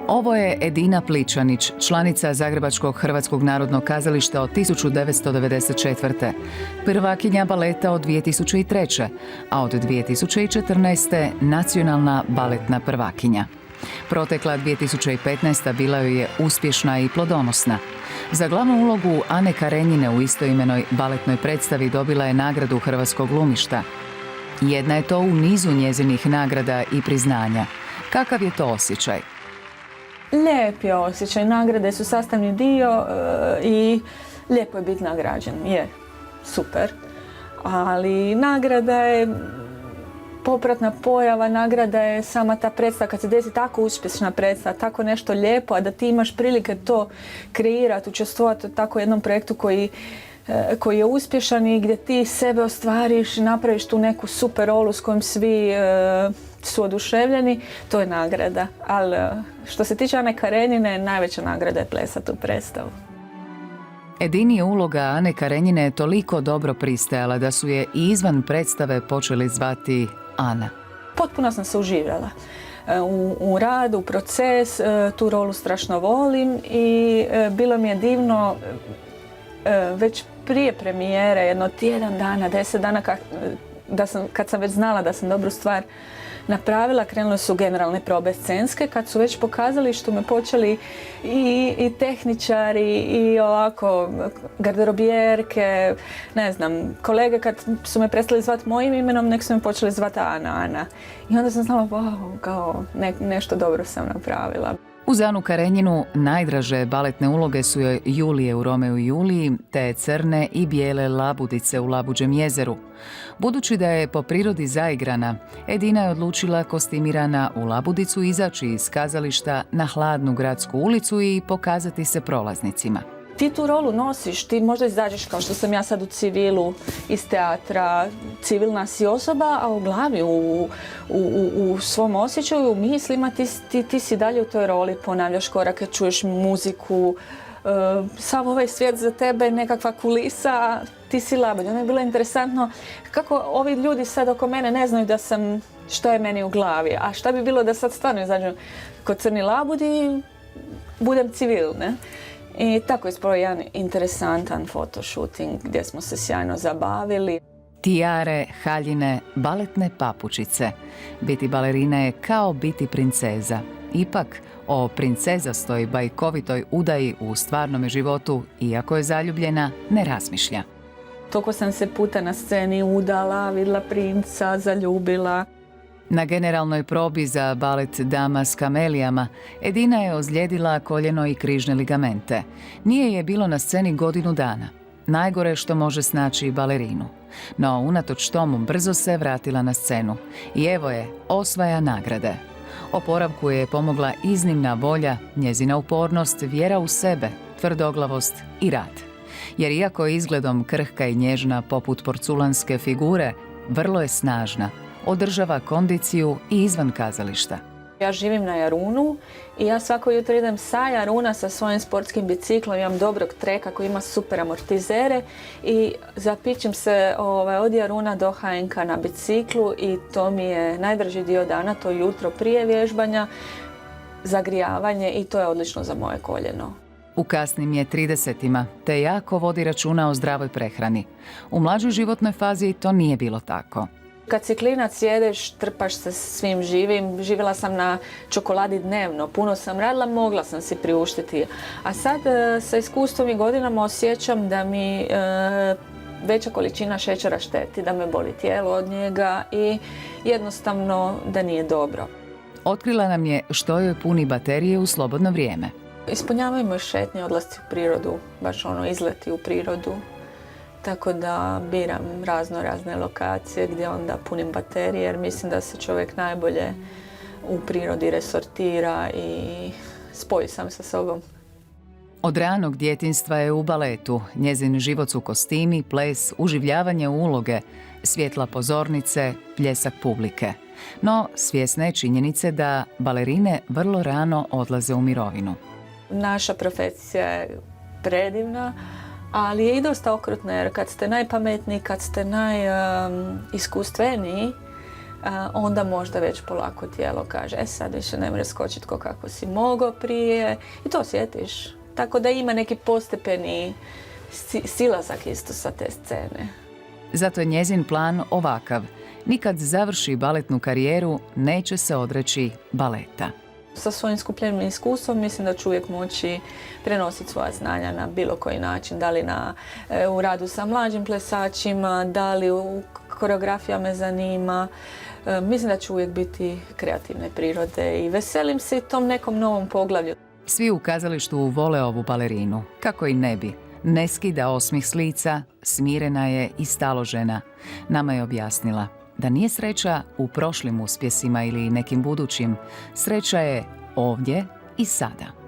Ovo je Edina Pličanić, članica Zagrebačkog Hrvatskog narodnog kazališta od 1994. Prvakinja baleta od 2003. a od 2014. nacionalna baletna prvakinja. Protekla 2015. bila joj je uspješna i plodonosna. Za glavnu ulogu Ane Karenjine u istoimenoj baletnoj predstavi dobila je nagradu Hrvatskog glumišta. Jedna je to u nizu njezinih nagrada i priznanja. Kakav je to osjećaj? Lijep je osjećaj, nagrade su sastavni dio i lijepo je biti nagrađen, je super. Ali nagrada je popratna pojava, nagrada je sama ta predstava, kad se desi tako uspješna predstava, tako nešto lijepo, a da ti imaš prilike to kreirati, učestvovati u tako jednom projektu koji je uspješan i gdje ti sebe ostvariš i napraviš tu neku super rolu s kojom svi su oduševljeni, to je nagrada. Ali što se tiče Ane Karenjine, najveća nagrada je plesati u predstavu. Edini je uloga Ane Karenjine toliko dobro pristajala da su je i izvan predstave počeli zvati Ana. Potpuno sam se uživjela u rad, u proces, tu rolu strašno volim i bilo mi je divno već prije premijere, jedno tjedan dana, 10 dana kad sam već znala da sam dobru stvar napravila, krenule su generalne probe scenske, kad su već pokazali što me počeli i tehničari i ovako garderobijerke, ne znam, kolege kad su me prestali zvati mojim imenom, nek su me počeli zvati Ana. I onda sam znala, wow, kao nešto dobro sam napravila. Uz Anu Karenjinu najdraže baletne uloge su joj Julije u Romeu i Juliji te crne i bijele labudice u Labuđem jezeru. Budući da je po prirodi zaigrana, Edina je odlučila kostimirana u labudicu izaći iz kazališta na hladnu gradsku ulicu i pokazati se prolaznicima. Ti tu rolu nosiš, ti možda izađeš kao što sam ja sad u civilu iz teatra, civilna si osoba, a u glavi, u svom osjećaju, u mislima ti si dalje u toj roli, ponavljaš korake, čuješ muziku, sav ovaj svijet za tebe, nekakva kulisa, ti si labuđ. Ono je bilo interesantno kako ovi ljudi sad oko mene ne znaju što je meni u glavi, a šta bi bilo da sad stvarno izađem kod crni labudi i budem civil, ne? I tako je ispravo jedan interesantan fotoshooting gdje smo se sjajno zabavili. Tijare, haljine, baletne papučice. Biti balerina je kao biti princeza. Ipak, o princezastoj, bajkovitoj udaji u stvarnom životu, iako je zaljubljena, ne razmišlja. Toliko sam se puta na sceni udala, vidjela princa, zaljubila. Na generalnoj probi za balet Dama s kamelijama Edina je ozlijedila koljeno i križne ligamente. Nije je bilo na sceni godinu dana. Najgore što može snaći balerinu. No, unatoč tomu brzo se vratila na scenu. I evo je, osvaja nagrade. Oporavku je pomogla iznimna volja, njezina upornost, vjera u sebe, tvrdoglavost i rad. Jer iako je izgledom krhka i nježna poput porculanske figure, vrlo je snažna. Održava kondiciju i izvan kazališta. Ja živim na Jarunu i ja svako jutro idem sa Jaruna sa svojim sportskim biciklom. Imam dobrog treka koji ima super amortizere i zapićim se od Jaruna do HNK na biciklu i to mi je najdraži dio dana, to jutro prije vježbanja, zagrijavanje i to je odlično za moje koljeno. U kasnim je 30-ima, te jako vodi računa o zdravoj prehrani. U mlađoj životnoj fazi to nije bilo tako. Kad si klinac jedeš, trpaš se svim živim. Živjela sam na čokoladi dnevno, puno sam radila, mogla sam si priuštiti. A sad sa iskustvom i godinama osjećam da mi veća količina šećera šteti, da me boli tijelo od njega i jednostavno da nije dobro. Otkrila nam je što joj puni baterije u slobodno vrijeme. Ispunjavaju me šetnje, odlasci u prirodu, baš izleti u prirodu. Tako da biram razne lokacije gdje onda punim baterije jer mislim da se čovjek najbolje u prirodi resortira i spoji sam sa sobom. Od ranog djetinjstva je u baletu. Njezin život su kostimi, ples, uživljavanje u uloge, svjetla pozornice, pljesak publike. No, svjesna je činjenice da balerine vrlo rano odlaze u mirovinu. Naša profesija je predivna, ali je i dosta okrutna jer kad ste najpametniji, kad ste najiskustveniji, onda možda već polako tijelo kaže sad više ne možeš skočiti kako si mogao prije i to osjetiš. Tako da ima neki postepeni silazak isto sa te scene. Zato je njezin plan ovakav. Nikad završi baletnu karijeru, neće se odreći baleta. Sa svojim skupljenim iskustvom mislim da ću uvijek moći prenositi svoja znanja na bilo koji način, da li u radu sa mlađim plesačima, da li u koreografija me zanima. Mislim da ću uvijek biti kreativne prirode i veselim se tom nekom novom poglavlju. Svi u kazalištu vole ovu balerinu, kako i ne bi. Ne skida osmih s lica, smirena je i staložena. Nama je objasnila da nije sreća u prošlim uspjesima ili nekim budućim. Sreća je ovdje i sada.